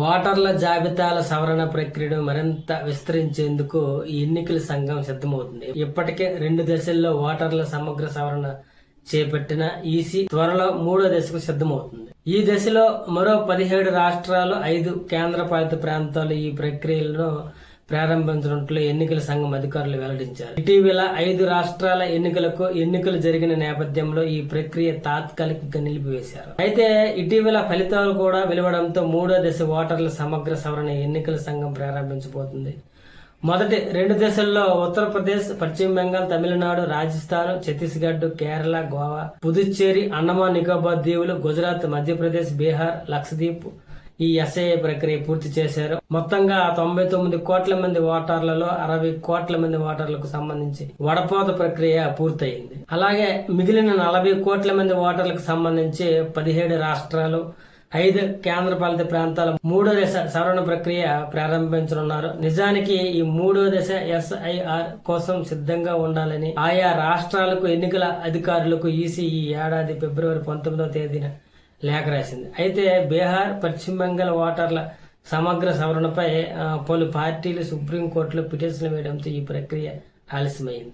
ఓటర్ల జాబితాల సవరణ ప్రక్రియను మరింత విస్తరించేందుకు ఈ ఎన్నికల సంఘం సిద్ధమవుతుంది. ఇప్పటికే 2 దశల్లో ఓటర్ల సమగ్ర సవరణ చేపట్టిన ఈసీ త్వరలో 3వ దశకు సిద్ధమవుతుంది. ఈ దశలో మరో 17 రాష్ట్రాలు, 5 కేంద్రపాలిత ప్రాంతాలు ఈ ప్రక్రియలను ప్రారంభించనున్నట్లు ఎన్నికల సంఘం అధికారులు వెల్లడించారు. ఇటీవల 5 రాష్ట్రాల ఎన్నికలు జరిగిన నేపథ్యంలో ఈ ప్రక్రియ తాత్కాలికంగా నిలిపివేశారు. అయితే ఇటీవల ఫలితాలు కూడా వెలువడంతో 3వ దశ ఓటర్ల సమగ్ర సవరణ ఎన్నికల సంఘం ప్రారంభించబోతుంది. మొదటి 2 దశల్లో ఉత్తరప్రదేశ్, పశ్చిమ బెంగాల్, తమిళనాడు, రాజస్థాన్, ఛత్తీస్గఢ్, కేరళ, గోవా, పుదుచ్చేరి, అండమాన్ నికోబార్ దీవులు, గుజరాత్, మధ్యప్రదేశ్, బీహార్, లక్షద్వీప్ ఈ ఎస్ఐఏ ప్రక్రియ పూర్తి చేశారు. మొత్తంగా 99 కోట్ల మంది ఓటర్లలో 60 కోట్ల మంది ఓటర్లకు సంబంధించి వడపోత ప్రక్రియ పూర్తయింది. అలాగే మిగిలిన 40 కోట్ల మంది ఓటర్లకు సంబంధించి 17 రాష్ట్రాలు, 5 కేంద్రపాలిత ప్రాంతాల 3వ దశ సవరణ ప్రక్రియ ప్రారంభించనున్నారు. నిజానికి ఈ 3వ దశ ఎస్ఐఆర్ కోసం సిద్ధంగా ఉండాలని ఆయా రాష్ట్రాలకు ఎన్నికల అధికారులకు ఈసీ ఈ ఏడాది ఫిబ్రవరి 19వ తేదీన లేఖ రాసింది. అయితే బీహార్, పశ్చిమ బెంగాల్ ఓటర్ల సమగ్ర సవరణపై పలు పార్టీలు సుప్రీంకోర్టులో పిటిషన్లు వేయడంతో ఈ ప్రక్రియ ఆలస్యమైంది.